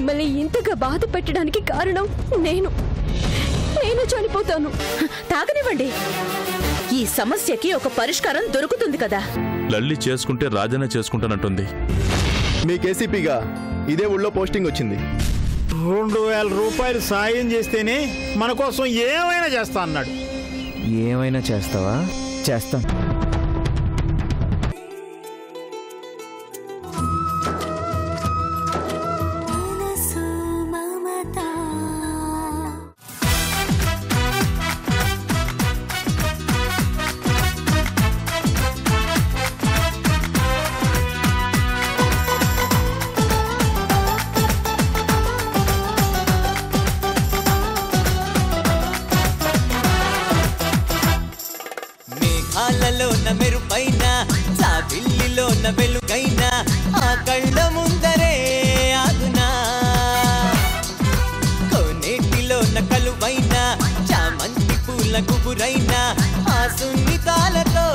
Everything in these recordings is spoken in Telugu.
మిమ్మల్ని ఇంతగా బాధ పెట్టడానికి కారణం నేను చనిపోతాను. తాగనివ్వండి, ఈ సమస్యకి ఒక పరిష్కారం దొరుకుతుంది కదా. లల్లి చేసుకుంటే రాజనే చేసుకుంటానంటుంది. మీ కేసీపీగా ఇదే ఊళ్ళో పోస్టింగ్ వచ్చింది. 2000 రూపాయలు సాయం చేస్తేనే మన కోసం ఏమైనా చేస్తా అన్నాడు. ఏమైనా చేస్తావా? చేస్తాం. మెరుపైనా చాబిల్లిలోన వెలుగైనా ఆ కళ్ళ ముందరే ఆగునా, కోనేటిలోన కలువైనా చామంతి పూల గుబురైనా ఆ సున్నితాలతో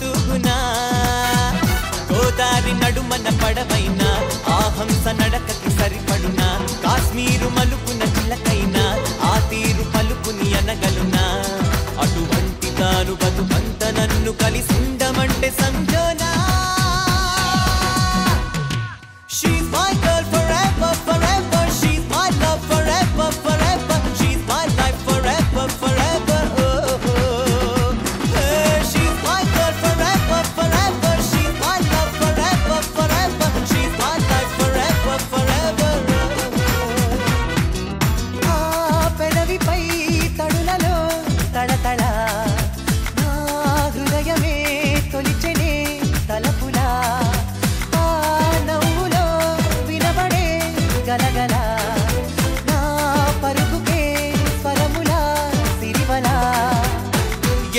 తూగునా, గోదారి నడుమన పడవైనా ఆ హంస నడకకి సరిపడునా, కాశ్మీరు మలుపున చిలకైనా ఆ తీరు పలుకుని అనగలునా, అటువంటి తాను బతుకంత నన్ను కలిసుండమంటే సంజోనా. She's my girl forever, forever. She's my love forever, forever. She's my life forever, forever. Oh, oh. Hey, she's my girl forever, forever. She's my love forever, forever. She's my life forever, forever. Ah, pedavi pai tadulalo tadala.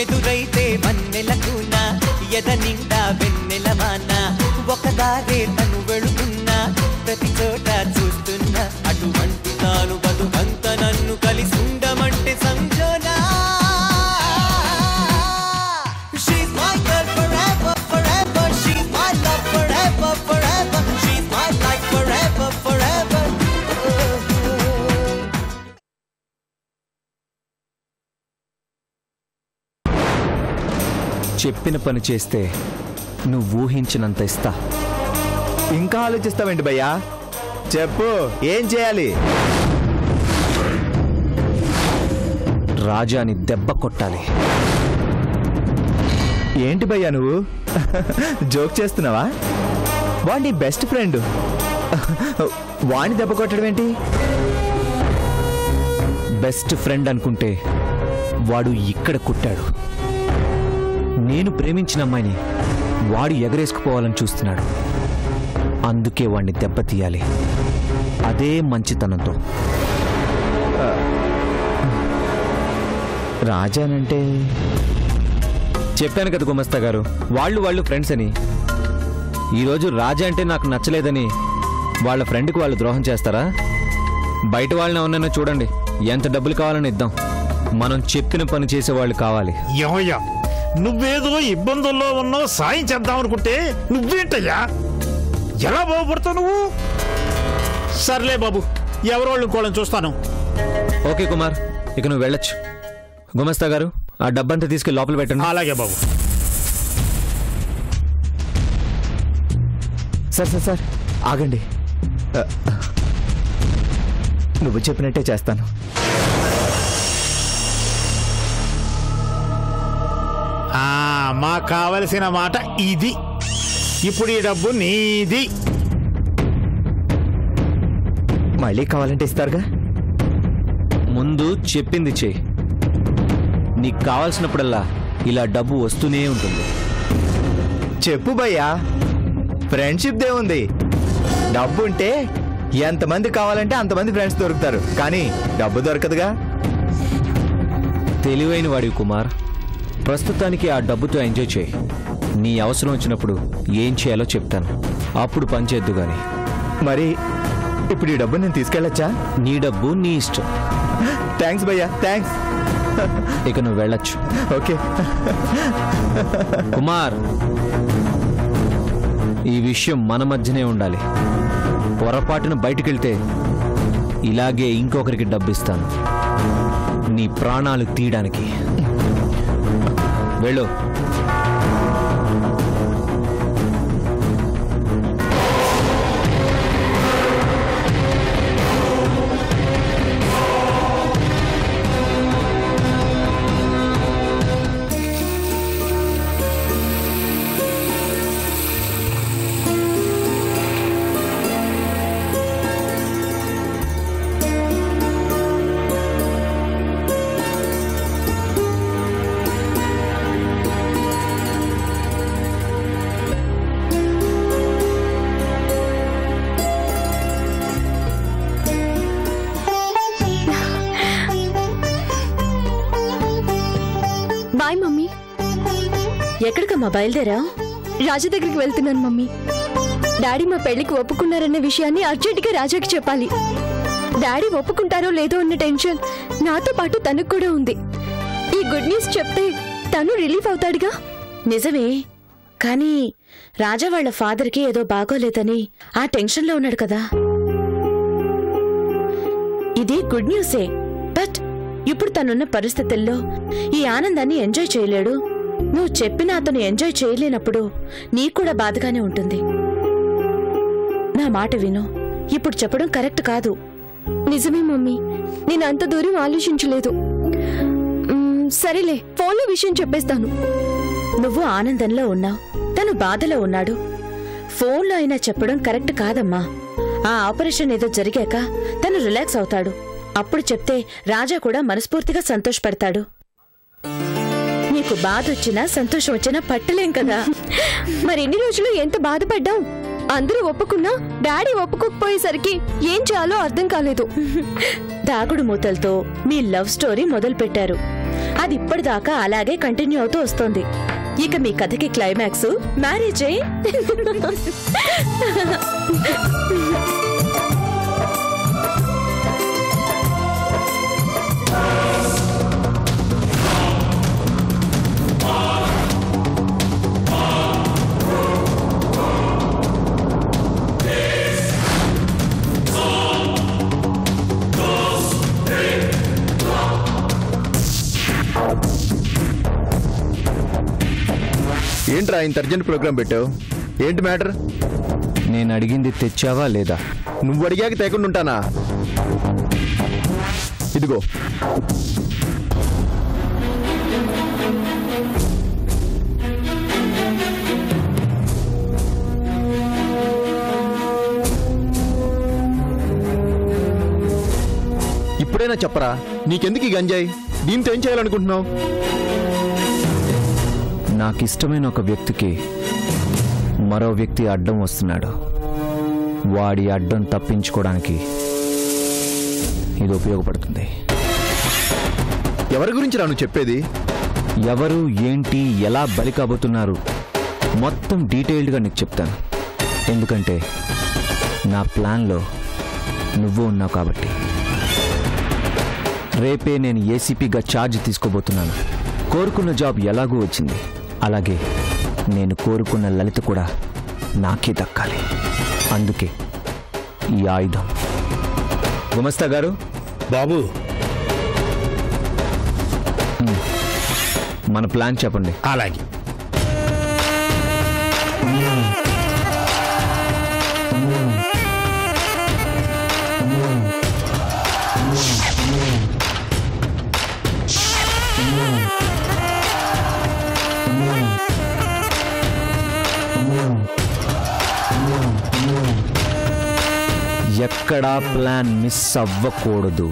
ఎదురైతే వన్నెలకునా ఎద నిండా వెన్నెలమానా, ఒకదారే తను వెళుతున్నా ప్రతి చోట చూస్తున్నా, అటువంటి తాను బతుకంత నన్ను కలిసి ఉండమంటే సంజోనా. She's my girl forever, forever. She's my love forever, forever. She's my life forever, forever. చెప్పిన పని చేస్తే నువ్వు ఊహించినంత ఇస్తా. ఇంకా ఆలోచిస్తావేంటి భయ్యా? చెప్పు, ఏం చేయాలి? రాజాని దెబ్బ కొట్టాలి. ఏంటి భయ్యా నువ్వు జోక్ చేస్తున్నావా? వాడి బెస్ట్ ఫ్రెండ్, వాడిని దెబ్బ కొట్టడం ఏంటి? బెస్ట్ ఫ్రెండ్ అనుకుంటే వాడు ఇక్కడ కుట్టాడు. నేను ప్రేమించిన అమ్మాయిని వాడు ఎగరేసుకుపోవాలని చూస్తున్నాడు. అందుకే వాడిని దెబ్బతీయాలి, అదే మంచితనంతో. రాజానంటే చెప్పాను కదా గుమస్తా గారు, వాళ్ళు ఫ్రెండ్స్ అని. ఈరోజు రాజా అంటే నాకు నచ్చలేదని వాళ్ళ ఫ్రెండ్కి వాళ్ళు ద్రోహం చేస్తారా? బయట వాళ్ళని ఉన్నానో చూడండి, ఎంత డబ్బులు కావాలని ఇద్దాం. మనం చెప్పిన పని చేసేవాళ్ళు కావాలి. ఏమయ్యా, నువ్వేదో ఇబ్బందుల్లో ఉన్నావు, సాయం చేద్దాం అనుకుంటే నువ్వేంటయ్యా? ఎలా బాగుపడతావు నువ్వు? సర్లే బాబు, ఎవరోళ్ళు ఇంకోళ్ళని చూస్తాను. ఓకే కుమార్, ఇక నువ్వు వెళ్ళొచ్చు. గుమస్తా గారు, ఆ డబ్బంతా తీసుకెళ్ళి లోపల పెట్టండి. అలాగే బాబు. సార్ ఆగండి. నువ్వు చెప్పినట్టే చేస్తాను. మాకు కావలసిన మాట ఇది. ఇప్పుడు ఈ డబ్బు నీది. మళ్ళీ కావాలంటే ఇస్తారుగా. ముందు చెప్పింది చెయ్యి. నీకు కావాల్సినప్పుడల్లా ఇలా డబ్బు వస్తూనే ఉంటుంది. చెప్పు భయ్యా, ఫ్రెండ్షిప్ దే ఉంది. డబ్బు ఉంటే ఎంతమంది కావాలంటే అంతమంది ఫ్రెండ్స్ దొరుకుతారు, కానీ డబ్బు దొరకదుగా. తెలివైన వాడివి కుమార్. ప్రస్తుతానికి ఆ డబ్బుతో ఎంజాయ్ చేయి. నీ అవసరం వచ్చినప్పుడు ఏం చేయాలో చెప్తాను, అప్పుడు పనిచేద్దు గాని. మరి ఇప్పుడు ఈ డబ్బు నేను తీసుకెళ్ళొచ్చా? నీ డబ్బు నీ ఇష్టం. థ్యాంక్స్ భయ్యా, థ్యాంక్స్. ఇక నువ్వు వెళ్ళొచ్చు. ఓకే కుమార్, ఈ విషయం మన మధ్యనే ఉండాలి. పొరపాటున బయటికెళ్తే ఇలాగే ఇంకొకరికి డబ్బిస్తాను నీ ప్రాణాలు తీయడానికి. వెళ్ళు. Bye mummy. ఎక్కడికమ్మా బయలుదేరా? రాజా దగ్గరికి వెళ్తున్నాను మమ్మీ. డాడీ మా పెళ్లికి ఒప్పుకున్నారనే విషయాన్ని అర్జెంటుగా రాజాకి చెప్పాలి. డాడీ ఒప్పుకుంటారో లేదో అన్న టెన్షన్ నాతో పాటు తనకు కూడా ఉంది. ఈ గుడ్ న్యూస్ చెప్తే తను రిలీఫ్ అవుతాడుగా. నిజమే, కానీ రాజా వాళ్ళ ఫాదర్కి ఏదో బాగోలేదని ఆ టెన్షన్లో ఉన్నాడు కదా. ఇది గుడ్ న్యూసే, బట్ ఇప్పుడు తనున్న పరిస్థితుల్లో ఈ ఆనందాన్ని ఎంజాయ్ చేయలేడు. నువ్వు చెప్పిన అతను ఎంజాయ్ చేయలేనప్పుడు నీకు కూడా బాధగానే ఉంటుంది. నా మాట విను, ఇప్పుడు చెప్పడం కరెక్ట్ కాదు. నిజమే మమ్మీ, నేను అంత దూరం ఆలోచించలేదు. సరేలే, ఫోన్లో విషయం చెప్పేస్తాను. నువ్వు ఆనందంలో ఉన్నావు, తను బాధలో ఉన్నాడు. ఫోన్లో అయినా చెప్పడం కరెక్ట్ కాదమ్మా. ఆ ఆపరేషన్ ఏదో జరిగాక తను రిలాక్స్ అవుతాడు. అప్పుడు చెప్తే రాజా కూడా మనస్ఫూర్తిగా సంతోషపడతాడు. నీకు బాధ వచ్చినా సంతోషం వచ్చినా పట్టలేం కదా. మరి ఎన్ని రోజులు ఎంత బాధపడ్డాం. అందరూ ఒప్పుకున్నా డాడీ ఒప్పుకోకపోయేసరికి ఏం చేయాలో అర్థం కాలేదు. దాగుడు మూతలతో మీ లవ్ స్టోరీ మొదలు పెట్టారు. అది ఇప్పటిదాకా అలాగే కంటిన్యూ అవుతూ వస్తోంది. ఇక మీ కథకి క్లైమాక్స్ మ్యారేజే. ఏంట్రా ఇంత అర్జెంట్ ప్రోగ్రామ్ పెట్టావు? ఏంటి మ్యాటర్? నేను అడిగింది తెచ్చావా లేదా? నువ్వు అడిగాక తేకుండా ఉంటానా? ఇదిగో. ఇప్పుడైనా చెప్పరా, నీకెందుకు ఈ గంజాయి? దీంతో ఏం చేయాలనుకుంటున్నావు? నాకిష్టమైన ఒక వ్యక్తికి మరో వ్యక్తి అడ్డం వస్తున్నాడు. వాడి అడ్డం తప్పించుకోవడానికి ఇది ఉపయోగపడుతుంది. ఎవరి గురించి నువ్వు చెప్పేది? ఎవరు, ఏంటి, ఎలా బలి కాబోతున్నారు మొత్తం డీటెయిల్డ్గా నీకు చెప్తాను. ఎందుకంటే నా ప్లాన్లో నువ్వు ఉన్నావు కాబట్టి. రేపే నేను ఏసీపీగా ఛార్జ్ తీసుకోబోతున్నాను. కోరుకున్న జాబ్ ఎలాగూ వచ్చింది, అలాగే నేను కోరుకున్న లలిత కూడా నాకే దక్కాలి. అందుకే ఈ ఆయుధం. గుమస్తా గారు. బాబు, మన ప్లాన్ చెప్పండి. అలాగే. ఎక్కడా ప్లాన్ మిస్ అవ్వకూడదు.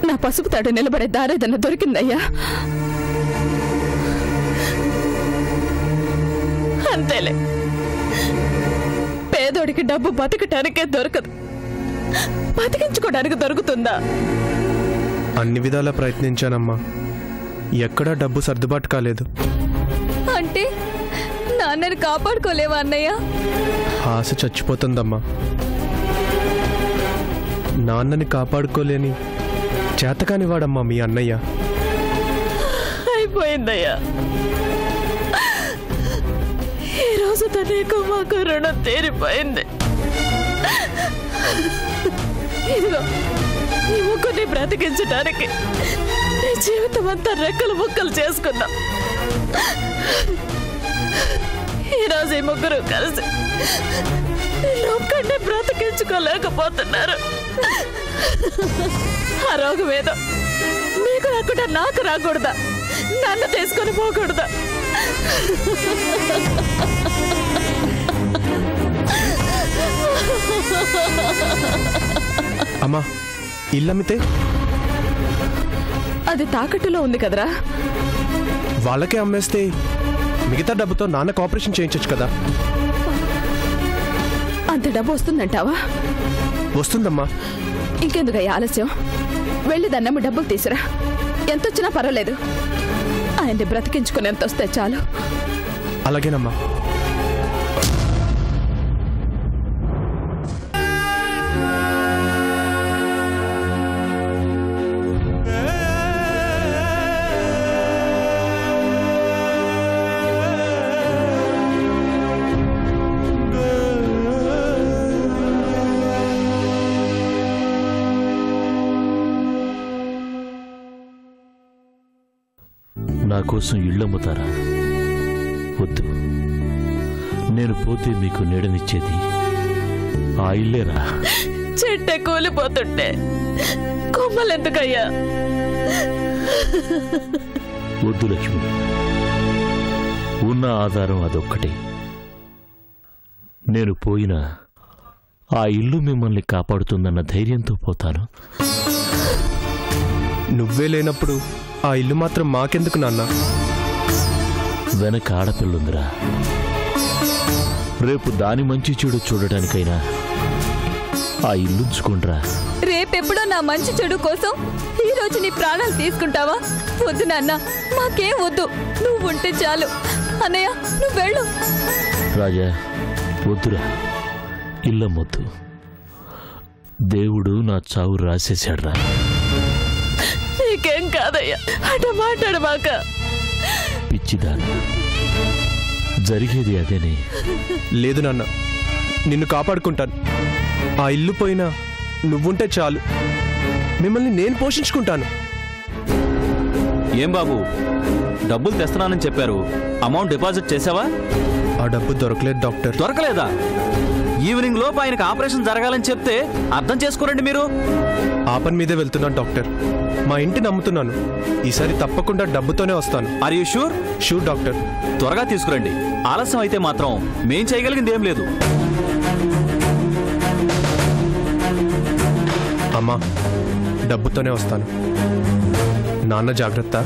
నా పసుపు తాడు నిలబడే దారేదన్న దొరికిందయ్యా. అంతేలే, పేదోడికి డబ్బు బతకటానికే దొరకదు, బతికించుకోవడానికి దొరుకుతుందా? అన్ని విధాలా ప్రయత్నించానమ్మా, ఎక్కడా డబ్బు సర్దుబాటు కాలేదు. అంటే నాన్నని కాపాడుకోలేవా అన్నయ్య? ఆశ చచ్చిపోతుందమ్మా. నాన్నని కాపాడుకోలేని చేతకాని వాడమ్మా మీ అన్నయ్య. అయిపోయిందయ్యా, ఈరోజు తనకు మాకు రుణం తీరిపోయింది. ఇదిగో ఈ ముగ్గురిని బ్రతికించడానికి నీ జీవితం అంతా రెక్కలు ముక్కలు చేసుకుందాం. ఈరోజు ఈ ముగ్గురు కలిసి ఒక్కడిని బ్రతికించుకోలేకపోతున్నారు. ఆ రోగం ఏదో నీకు రాకుండా నాకు రాకూడదా? నన్ను తీసుకొని పోకూడదా? అమ్మా, ఇల్లమ్మితే అది తాకట్టులో ఉంది కదరా. వాళ్ళకే అమ్మేస్తే మిగతా డబ్బుతో నాన్నకు ఆపరేషన్ చేయించచ్చు కదా. అంత డబ్బు వస్తుందంటావా? వస్తుందమ్మా. ఇంకెందుకయ్యా ఆలస్యం? వెళ్ళి దన్నమ్మ డబ్బులు తీసురా, ఎంతొచ్చినా పర్వాలేదు. ఆయన్ని బ్రతికించుకుని ఎంత వస్తే చాలు. అలాగేనమ్మా. నా కోసం ఇళ్ళమ్ముతారా? వద్దు, నేను పోతే మీకు నీడనిచ్చేది ఆ ఇల్లేరా. చెట్టే కూలిపోతుంటే కొమ్మలెందుకయ్యా? వద్దు లక్ష్మి, ఉన్న ఆధారం అదొక్కటే. నేను పోయినా ఆ ఇల్లు మిమ్మల్ని కాపాడుతుందన్న ధైర్యంతో పోతాను. నువ్వే లేనప్పుడు ఆ ఇల్లు మాత్రం మాకెందుకు నాన్న? వెనక ఆడపిల్లుందిరా. రేపు దాని మంచి చెడు చూడటానికైనా ఆ ఇల్లుంచుకుండ్రా. రేపెప్పుడో నా మంచి చెడు కోసం ఈ రోజు నీ ప్రాణాలు తీసుకుంటావా? వద్దు నాన్న, మాకేం వద్దు, నువ్వు ఉంటే చాలు. అన్నయ్య నువ్వు వెళ్ళు. రాజా వద్దురా, ఇల్లమ్మొద్దు. దేవుడు నా చావు రాసేశాడ్రా. నీకేం కాదయ్యా, అట మాట్లాడమాక. పిచ్చిదానా, జరిగేది అదేనే. లేదు నాన్న, నిన్ను కాపాడుకుంటాను. ఆ ఇల్లు పోయినా నువ్వుంటే చాలు, మిమ్మల్ని నేను పోషించుకుంటాను. ఏం బాబు, డబ్బులు తెస్తున్నానని చెప్పారు, అమౌంట్ డిపాజిట్ చేసావా? ఆ డబ్బు దొరకలేదు డాక్టర్. దొరకలేదా? ఈవినింగ్ లోపు ఆయనకు ఆపరేషన్ జరగాలని చెప్తే అర్థం చేసుకోరండి మీరు. ఆ పని మీదే వెళ్తున్నాను డాక్టర్. మా ఇంటిని నమ్ముతున్నాను. ఈసారి తప్పకుండా డబ్బుతోనే వస్తాను. Are you sure? Sure doctor. త్వరగా తీసుకురండి. ఆలస్యం అయితే మాత్రం మేం చేయగలిగింది ఏం లేదు. అమ్మా, డబ్బుతోనే వస్తాను. నాన్న జాగ్రత్త.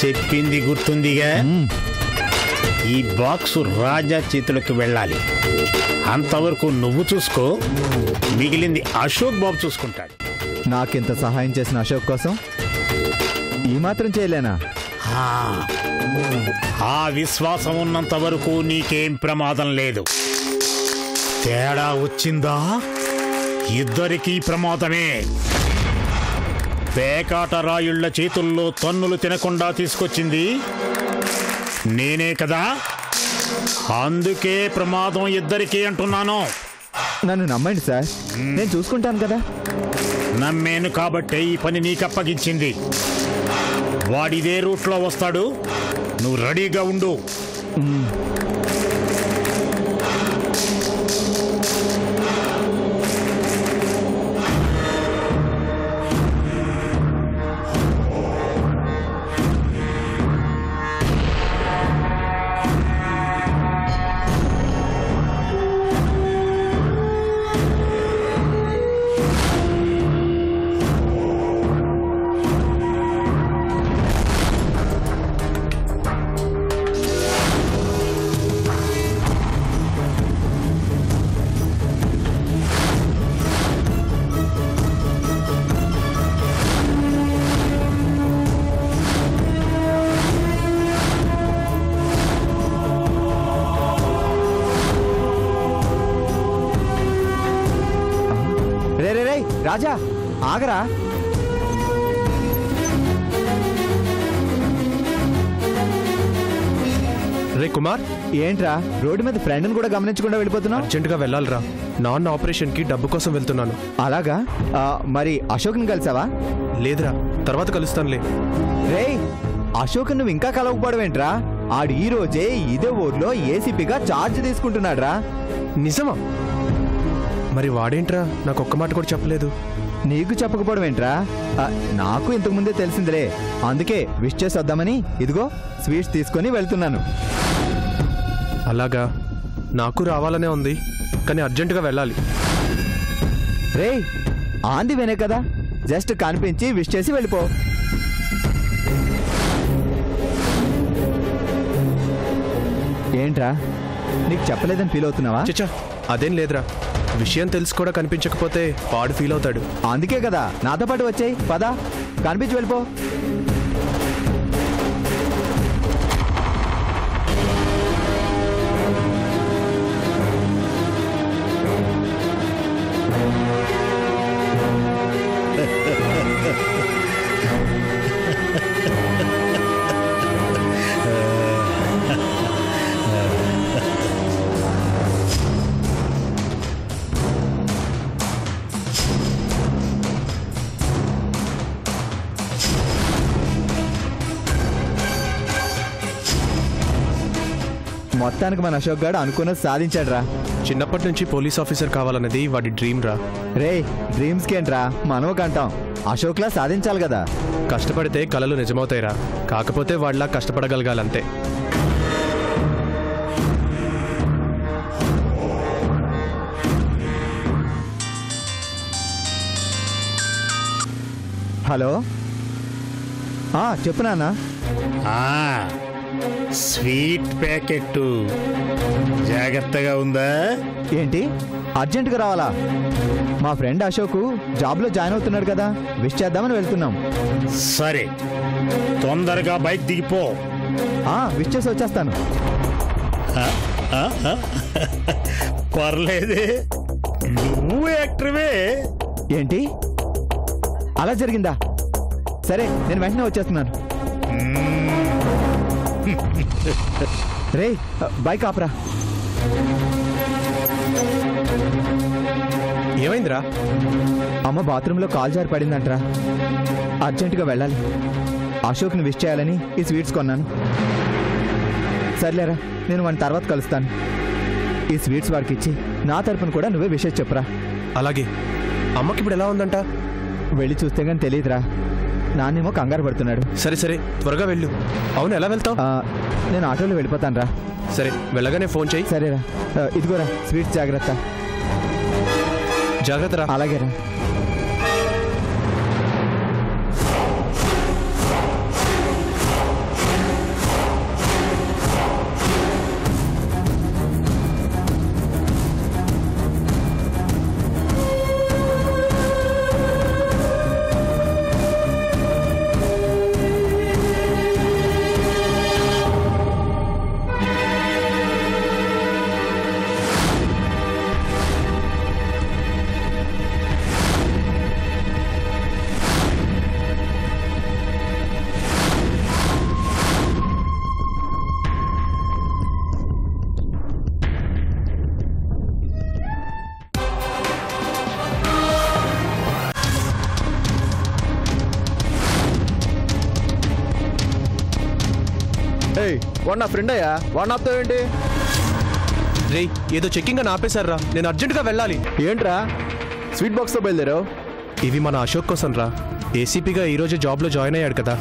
చెప్పింది గుర్తుందిగా, ఈ బాక్స్ రాజా చేతులకు వెళ్ళాలి. అంతవరకు నువ్వు చూసుకో, మిగిలింది అశోక్ బాబు చూసుకుంటాడు. నాకింత సహాయం చేసిన అశోక్ కోసం ఈ మాత్రం చేయలేనా? ఆ విశ్వాసం ఉన్నంత వరకు నీకేం ప్రమాదం లేదు. తేడా వచ్చిందా ఇద్దరికీ ప్రమాదమే. పేకాట రాయుళ్ల చేతుల్లో తన్నులు తినకుండా తీసుకొచ్చింది నేనే కదా, అందుకే ప్రమాదం ఇద్దరికీ అంటున్నాను. నన్ను నమ్మండి సార్, నేను చూసుకుంటాను కదా. నమ్మేను కాబట్టే ఈ పని నీకు అప్పగించింది. వాడిదే రూట్లో వస్తాడు, నువ్వు రెడీగా ఉండు. రాజా ఆగరా. రే కుమార్, ఏంట్రా రోడ్డు మీద ఫ్రెండ్ని కూడా గమనించకుండా వెళ్ళిపోతున్నావు? అర్జెంటుగా వెళ్ళాలిరా. నాన్న ఆపరేషన్కి డబ్బు కోసం వెళ్తున్నాను. అలాగా? మరి అశోక్ని కలిసావా? లేదురా, తర్వాత కలుస్తానులే. రే అశోక్ నువ్వు ఇంకా కలవకపోవడమేంట్రా? ఆడు ఈ రోజే ఇదే ఊర్లో ఏసీపీగా ఛార్జ్ తీసుకుంటున్నాడ్రా. నిజమా? మరి వాడేంట్రా నాకు ఒక్క మాట కూడా చెప్పలేదు? నీకు చెప్పకపోవడం ఏంట్రా? నాకు ఇంతకు ముందే తెలిసిందిలే, అందుకే విష్ చేసి వద్దామని ఇదిగో స్వీట్స్ తీసుకొని వెళ్తున్నాను. అలాగా? నాకు రావాలనే ఉంది, కానీ అర్జెంటుగా వెళ్ళాలి. రే ఆంది వినే కదా, జస్ట్ కనిపించి విష్ చేసి వెళ్ళిపో. ఏంట్రా నీకు చెప్పలేదని ఫీల్ అవుతున్నావా? చచ్చా, అదేం లేదురా. విషయం తెలిసి కూడా కనిపించకపోతే వాడు ఫీల్ అవుతాడు. అందుకే కదా నాతో పాటు వచ్చేయి, పదా కనిపించి వెళ్ళిపో. మొత్తానికి మన అశోక్ గారు అనుకున్నది సాధించాడు రా. చిన్నప్పటి నుంచి పోలీస్ ఆఫీసర్ కావాలన్నది వాడి డ్రీమ్ రా. రే డ్రీమ్స్కి ఏంట్రా, మనో కంటాం. అశోక్లా సాధించాలి కదా. కష్టపడితే కలలు నిజమవుతాయిరా, కాకపోతే వాళ్ళ కష్టపడగలగాలంతే. హలో, చెప్పు నాన్న. స్వీట్ ప్యాకెట్ జాగ్రత్తగా ఉందా? ఏంటి అర్జెంటుగా రావాలా? మా ఫ్రెండ్ అశోక్ జాబ్లో జాయిన్ అవుతున్నాడు కదా, విష్ చేద్దామని వెళ్తున్నాం. సరే తొందరగా బైక్ దిగిపో. విష్ చేసి వచ్చేస్తాను. పర్లేదే, నువ్వు యాక్టర్వే. ఏంటి అలా జరిగిందా? సరే నేను వెంటనే వచ్చేస్తున్నాను. రే బైక్ ఆపరా. ఏమైందిరా? అమ్మ బాత్రూంలో కాల్ జారి పడిందంటరా, అర్జెంటుగా వెళ్ళాలి. అశోక్ని విష్ చేయాలని ఈ స్వీట్స్ కొన్నాను. సర్లేరా, నేను వాని తర్వాత కలుస్తాను. ఈ స్వీట్స్ వాడికి ఇచ్చి నా తరపున కూడా నువ్వే విషయం చెప్పురా. అలాగే. అమ్మకి ఇప్పుడు ఎలా ఉందంట? వెళ్ళి చూస్తే కానీ తెలియదురా, నాన్నేమో కంగారు పడుతున్నాడు. సరే సరే త్వరగా వెళ్ళు. అవును, ఎలా వెళ్తావు? నేను ఆటోలో వెళ్ళిపోతాను రా. సరే వెళ్ళగానే ఫోన్ చేయి. సరేరా, ఇదిగోరా స్వీట్స్, జాగ్రత్త. జాగ్రత్త రా. అలాగేరా. వాడు నా ఫ్రెండ్ అయ్యా, వాడు ఆపుతావేంటి? రే ఏదో చెక్కింగ్ అని ఆపేశారా, నేను అర్జెంటుగా వెళ్ళాలి. ఏంట్రా స్వీట్ బాక్స్తో బయలుదేరావు? ఇవి మన అశోక్ కోసం రా, ఏసీపీగా ఈరోజు జాబ్లో జాయిన్ అయ్యాడు కదా.